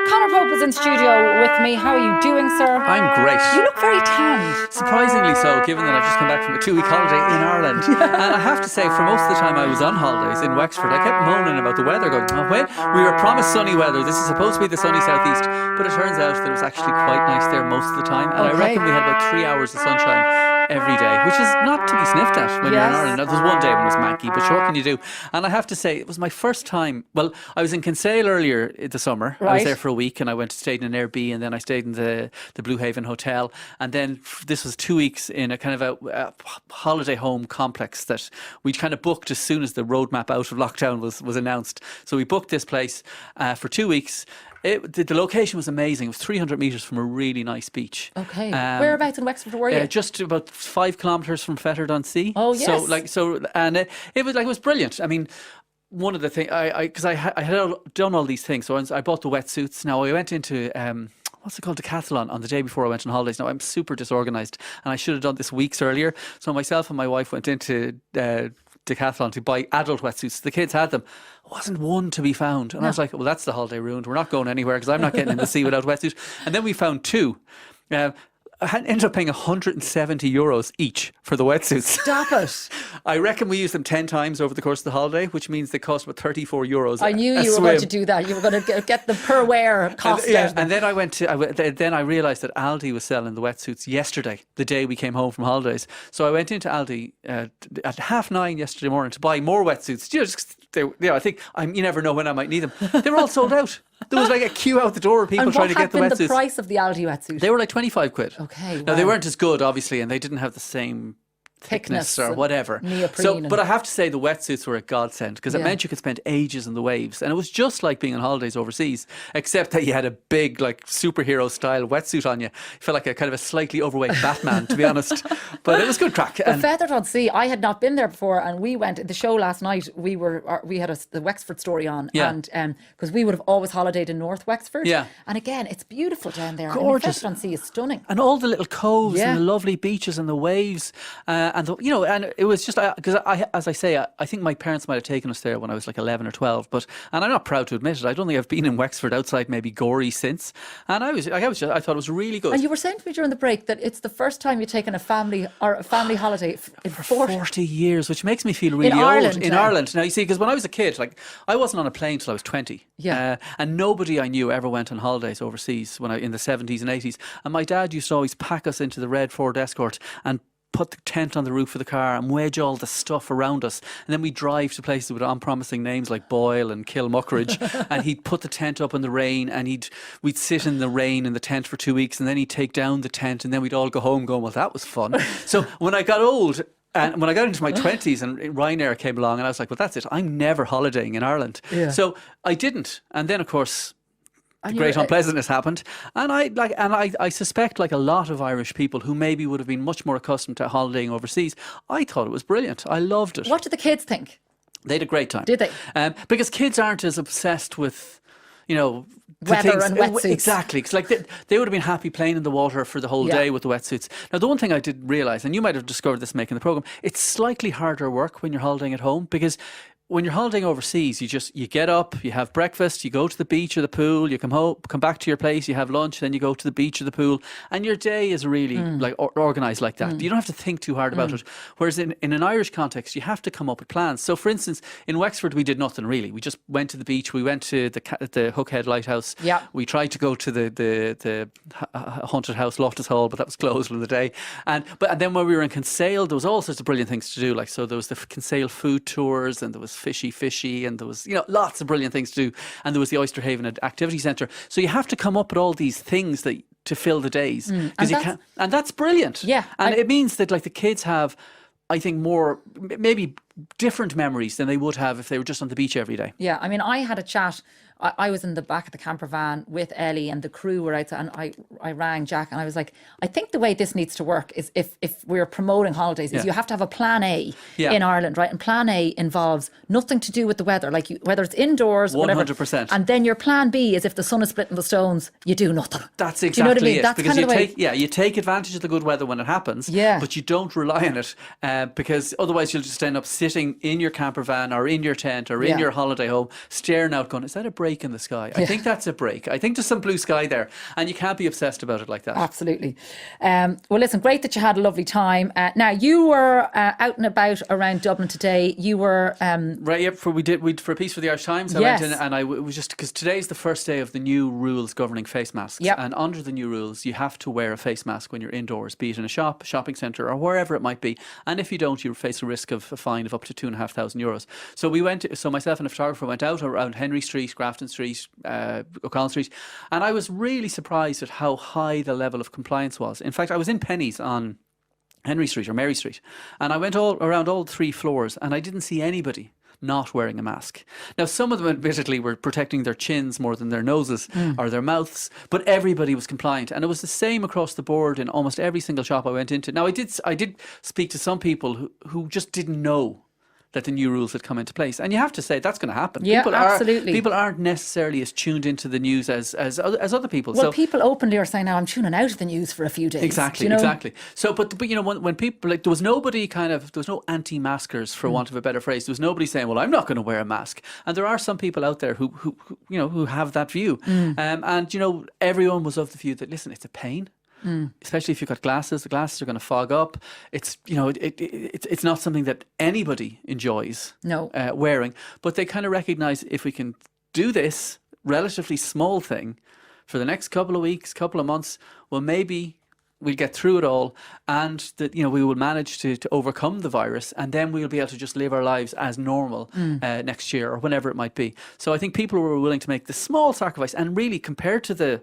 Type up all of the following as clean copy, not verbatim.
Conor Pope is in studio with me. How are you doing, sir? I'm great. You look very tanned. Surprisingly so, given that I've just come back from a 2-week holiday in Ireland. And I have to say, for most of the time I was on holidays in Wexford, I kept moaning about the weather, going, oh, when we were promised sunny weather, this is supposed to be the sunny southeast. But it turns out that it was actually quite nice there most of the time. And I reckon we had about 3 hours of sunshine every day, which is not to be sniffed at when you're in Ireland. Now, there was one day when it was manky, but sure, what can you do? And I have to say, it was my first time. Well, I was in Kinsale earlier in the summer. I was there for a week, and I went to stayed in an Airbnb, and then I stayed in the Blue Haven Hotel. And then this was 2 weeks in a kind of a holiday home complex that we kind of booked as soon as the roadmap out of lockdown was announced. So we booked this place for 2 weeks. The location was amazing. It was 300 metres from a really nice beach. Okay. Whereabouts in Wexford were you? Just about 5 kilometres from Fettard-on-Sea. Oh, yes. It was brilliant. I mean, one of the things, because I had done all these things, so I bought the wetsuits. Now I went into what's it called, Decathlon, on the day before I went on holidays. Now I'm super disorganised, and I should have done this weeks earlier. So myself and my wife went into Decathlon to buy adult wetsuits. The kids had them. Wasn't one to be found. And I was like, well, that's the holiday ruined. We're not going anywhere because I'm not getting in the sea without wetsuits. And then we found two. I ended up paying €170 each for the wetsuits. Stop it. I reckon we used them 10 times over the course of the holiday, which means they cost about €34. I knew you were going to do that. You were going to get the per wear cost out. And then then I realised that Aldi was selling the wetsuits yesterday, the day we came home from holidays. So I went into Aldi at 9:30 yesterday morning to buy more wetsuits. I think you never know when I might need them. They were all sold out. There was like a queue out the door of people trying to get the wetsuits. And what happened the price of the Aldi wetsuit? They were like 25 quid. Okay. Now, they weren't as good, obviously, and they didn't have the same thickness or whatever. Neoprene. But I have to say the wetsuits were a godsend because it meant you could spend ages in the waves, and it was just like being on holidays overseas, except that you had a big, like, superhero style wetsuit on you. You felt like a kind of a slightly overweight Batman, to be honest. But it was good crack. But Fettard-on-Sea, I had not been there before, and we went the show last night. We had the Wexford story on, and because we would have always holidayed in North Wexford. Yeah. And again, it's beautiful down there. Gorgeous. Fettard-on-Sea is stunning, and all the little coves and the lovely beaches and the waves. And it was just because as I say, I think my parents might have taken us there when I was like 11 or 12. And I'm not proud to admit it. I don't think I've been in Wexford outside maybe Gorey since. And I thought it was really good. And you were saying to me during the break that it's the first time you've taken a family holiday for 40 years, which makes me feel really old in Ireland. Now you see, because when I was a kid, like I wasn't on a plane till I was 20. Yeah. And nobody I knew ever went on holidays overseas in the 70s and 80s. And my dad used to always pack us into the red Ford Escort and put the tent on the roof of the car and wedge all the stuff around us, and then we'd drive to places with unpromising names like Boyle and Kilmuckridge, and he'd put the tent up in the rain, and we'd sit in the rain in the tent for 2 weeks, and then he'd take down the tent, and then we'd all go home going, well, that was fun. So when I got old, and when I got into my 20s and Ryanair came along, and I was like, well, that's it, I'm never holidaying in Ireland. So I didn't. And then, of course, the great unpleasantness happened, and I suspect, like a lot of Irish people who maybe would have been much more accustomed to holidaying overseas, I thought it was brilliant. I loved it. What did the kids think? They had a great time. Did they? Because kids aren't as obsessed with, weather and wetsuits. Exactly. Because like they would have been happy playing in the water for the whole day with the wetsuits. Now, the one thing I did realise, and you might have discovered this making the programme, it's slightly harder work when you're holidaying at home, because when you're holidaying overseas, you get up, you have breakfast, you go to the beach or the pool, you come home, come back to your place, you have lunch, then you go to the beach or the pool, and your day is really like organised like that. You don't have to think too hard about it. Whereas in an Irish context, you have to come up with plans. So, for instance, in Wexford, we did nothing really. We just went to the beach. We went to the Hookhead Lighthouse. Yeah. We tried to go to the haunted house, Loftus Hall, but that was closed for the day. And then when we were in Kinsale, there was all sorts of brilliant things to do. Like, so there was the Kinsale food tours, and there was fishy, and there was lots of brilliant things to do, and there was the Oyster Haven Activity Centre. So you have to come up with all these things to fill the days, and that's brilliant. Yeah, and it means that like the kids have, I think, more maybe different memories than they would have if they were just on the beach every day. Yeah, I mean, I had a chat. I was in the back of the camper van with Ellie, and the crew were outside, and I rang Jack, and I was like, I think the way this needs to work is if we're promoting holidays, is you have to have a plan A in Ireland, right? And plan A involves nothing to do with the weather, like whether it's indoors, 100%. And then your plan B is if the sun is splitting the stones, you do nothing. That's exactly do you know what I mean? it. That's because kind of you take advantage of the good weather when it happens, but you don't rely on it, because otherwise you'll just end up sitting in your camper van or in your tent or in your holiday home, staring out, going, is that a break break in the sky. I think that's a break. I think there's some blue sky there, and you can't be obsessed about it like that. Absolutely. Well, listen, great that you had a lovely time. Now, you were out and about around Dublin today. You were right. Yep. For a piece for the Irish Times. I Yes. went in, and it was just because today's the first day of the new rules governing face masks. Yep. And under the new rules, you have to wear a face mask when you're indoors, be it in a shop, a shopping centre, or wherever it might be. And if you don't, you face a risk of a fine of up to €2,500. So myself and a photographer went out around Henry Street, Grafton Street, O'Connell Street, and I was really surprised at how high the level of compliance was. In fact, I was in Penny's on Henry Street or Mary Street, and I went all around all 3 floors, and I didn't see anybody not wearing a mask. Now, some of them admittedly were protecting their chins more than their noses or their mouths, but everybody was compliant, and it was the same across the board in almost every single shop I went into. Now, I did speak to some people who just didn't know that the new rules had come into place. And you have to say that's going to happen. Yeah, absolutely. People aren't necessarily as tuned into the news as other people. Well, people openly are saying now, I'm tuning out of the news for a few days. Exactly, exactly. So, but you know, when people, like, there was no anti-maskers, for want of a better phrase. There was nobody saying, well, I'm not going to wear a mask. And there are some people out there who have that view. And, you know, everyone was of the view that, listen, it's a pain. Especially if you've got glasses, the glasses are going to fog up. It's, you know, it's not something that anybody enjoys wearing, but they kind of recognise if we can do this relatively small thing for the next couple of weeks, couple of months, well, maybe we'll get through it all, and that, you know, we will manage to overcome the virus, and then we'll be able to just live our lives as normal next year or whenever it might be. So I think people were willing to make the small sacrifice, and really compared to the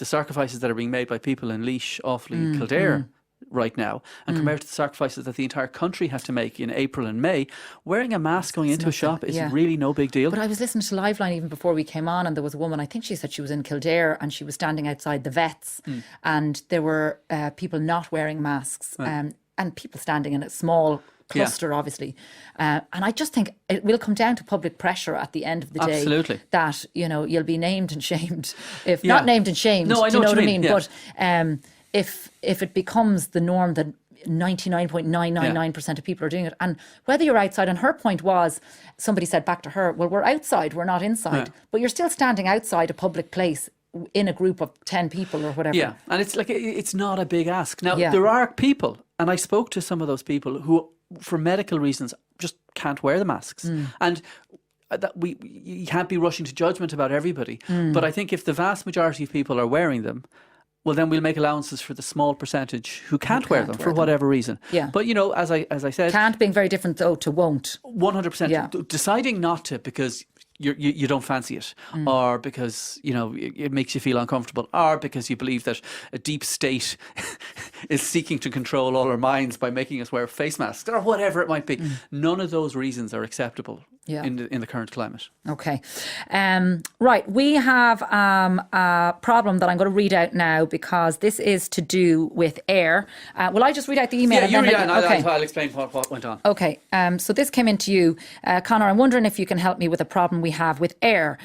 sacrifices that are being made by people in Laois, Offaly, Kildare right now, and compared to the sacrifices that the entire country have to make in April and May, wearing a mask going into a shop is really no big deal. But I was listening to Liveline even before we came on, and there was a woman, I think she said she was in Kildare, and she was standing outside the vets, and there were people not wearing masks, and people standing in a small cluster, obviously. And I just think it will come down to public pressure at the end of the day. Absolutely. That, you know, you'll be named and shamed. If not named and shamed, no, I know what you mean. But if it becomes the norm that 99.999% of people are doing it, and whether you're outside, and her point was, somebody said back to her, well, we're outside, we're not inside, but you're still standing outside a public place in a group of 10 people or whatever. Yeah, and it's like, it's not a big ask. Now, there are people, and I spoke to some of those people who, for medical reasons, just can't wear the masks. And you can't be rushing to judgment about everybody. But I think if the vast majority of people are wearing them, well, then we'll make allowances for the small percentage who can't wear them for whatever reason. Yeah. But, you know, as I said... Can't being very different, though, to won't. 100%. Yeah. Deciding not to because you don't fancy it, or because, you know, it makes you feel uncomfortable, or because you believe that a deep state is seeking to control all our minds by making us wear face masks, or whatever it might be. None of those reasons are acceptable in the current climate. Okay. Right. We have a problem that I'm going to read out now, because this is to do with air. Will I just read out the email? I'll explain what went on. Okay. So this came into you. Conor, I'm wondering if you can help me with a problem we have with air.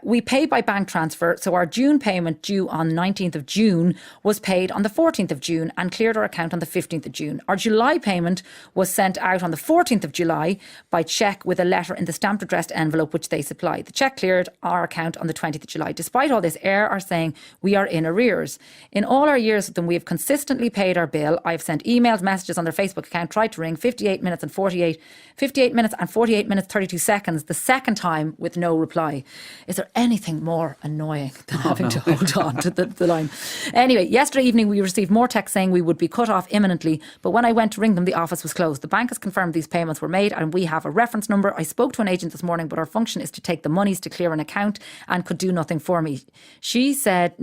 We pay by bank transfer, so our June payment due on 19th of June was paid on the 14th of June and cleared our account on the 15th of June. Our July payment was sent out on the 14th of July by cheque with a letter in the stamped addressed envelope which they supplied. The cheque cleared our account on the 20th of July. Despite all this, Air are saying we are in arrears. In all our years with them, we have consistently paid our bill. I've sent emails, messages on their Facebook account, tried to ring 58 minutes and 48 minutes 32 seconds the second time with no reply. Is there anything more annoying than having to hold on to the line? Anyway, yesterday evening we received more texts saying we would be cut off imminently, but when I went to ring them, the office was closed. The bank has confirmed these payments were made and we have a reference number. I spoke to an agent this morning, but our function is to take the monies to clear an account and could do nothing for me. She said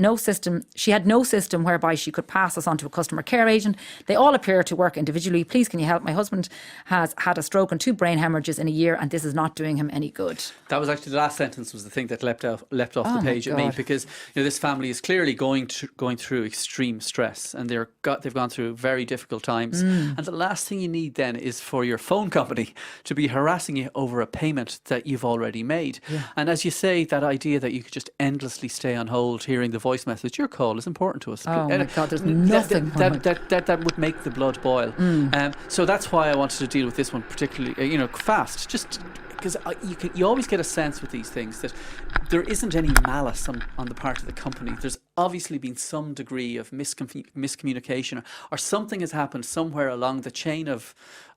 she had no system whereby she could pass us on to a customer care agent. They all appear to work individually. Please, can you help? My husband has had a stroke and 2 brain hemorrhages in a year, and this is not doing him any good. That was actually the last sentence was the thing that leapt off the page at me, because you know this family is clearly going through extreme stress, and they've gone through very difficult times. And the last thing you need then is for your phone company to be harassing you over a payment that you've already made. Yeah. And as you say, that idea that you could just endlessly stay on hold hearing the voice message, your call is important to us. Oh my God, there's nothing that would make the blood boil. So that's why I wanted to deal with this one particularly, fast. Just because you always get a sense with these things that there isn't any malice on the part of the company. There's obviously been some degree of miscommunication, or something has happened somewhere along the chain of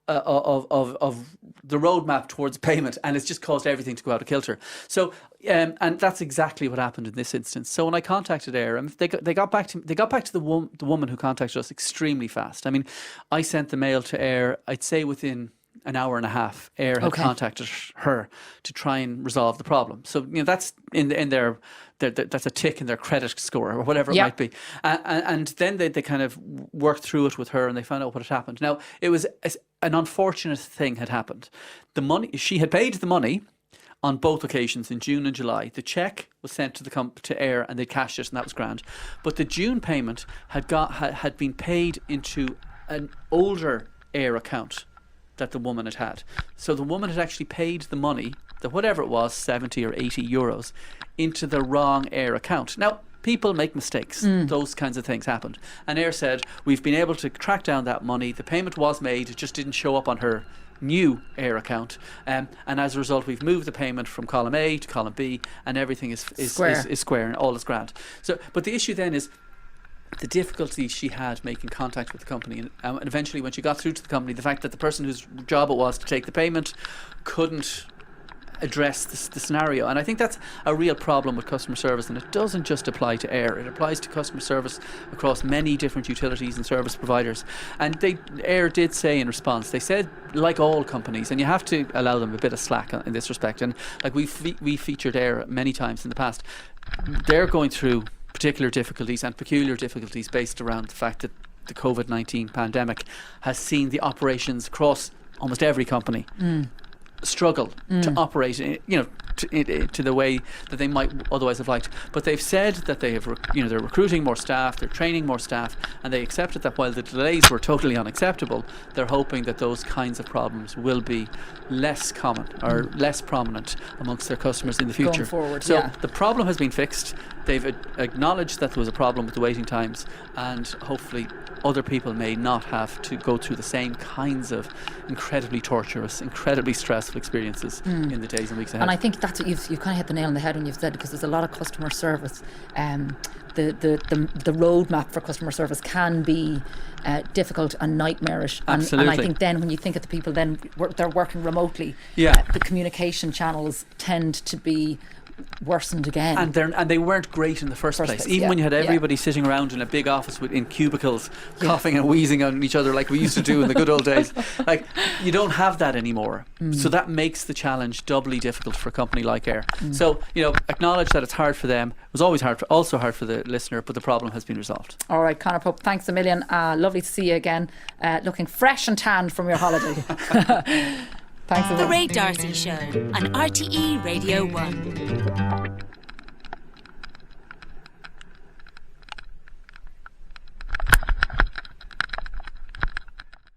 the roadmap towards payment, and it's just caused everything to go out of kilter. So, and that's exactly what happened in this instance. So when I contacted Air, they got back to the woman who contacted us extremely fast. I mean, I sent the mail to Air, I'd say within an hour and a half. Air had contacted her to try and resolve the problem. So that's in their that's a tick in their credit score or whatever it might be. And then they kind of worked through it with her, and they found out what had happened. Now, it was an unfortunate thing had happened. The money, she had paid the money on both occasions in June and July. The cheque was sent to Air, and they cashed it, and that was grand. But the June payment had been paid into an older Air account that the woman had. So the woman had actually paid the money, whatever it was, 70 or 80 euros, into the wrong Air account. Now, people make mistakes. Those kinds of things happened. And Air said, we've been able to track down that money. The payment was made. It just didn't show up on her new Air account. And as a result, we've moved the payment from column A to column B, and everything is square and all is grand. So, but the issue then is the difficulty she had making contact with the company, and eventually when she got through to the company, the fact that the person whose job it was to take the payment couldn't address the scenario. And I think that's a real problem with customer service, and it doesn't just apply to Air, it applies to customer service across many different utilities and service providers. And Air did say in response, they said, like all companies, and you have to allow them a bit of slack in this respect, and like we featured Air many times in the past, they're going through particular difficulties and peculiar difficulties based around the fact that the COVID-19 pandemic has seen the operations across almost every company struggle to operate, to the way that they might otherwise have liked. But they've said that they have, they're recruiting more staff, they're training more staff, and they accepted that while the delays were totally unacceptable, they're hoping that those kinds of problems will be less common or less prominent amongst their customers in the future. Going forward, so the problem has been fixed. They've acknowledged that there was a problem with the waiting times, and hopefully other people may not have to go through the same kinds of incredibly torturous, incredibly stressful experiences in the days and weeks ahead. And I think that's what you've kind of hit the nail on the head when you've said, because there's a lot of customer service. The roadmap for customer service can be difficult and nightmarish. And I think then when you think of the people then they're working remotely, the communication channels tend to be worsened again, and they weren't great in the first place. Even when you had everybody sitting around in a big office in cubicles, coughing and wheezing on each other like we used to do in the good old days, like you don't have that anymore. So that makes the challenge doubly difficult for a company like Air. So acknowledge that it's hard for them. It was always also hard for the listener, but the problem has been resolved. All right, Conor Pope, thanks a million. Lovely to see you again, looking fresh and tanned from your holiday. Thanks a lot. The Ray Darcy Show on RTE Radio 1.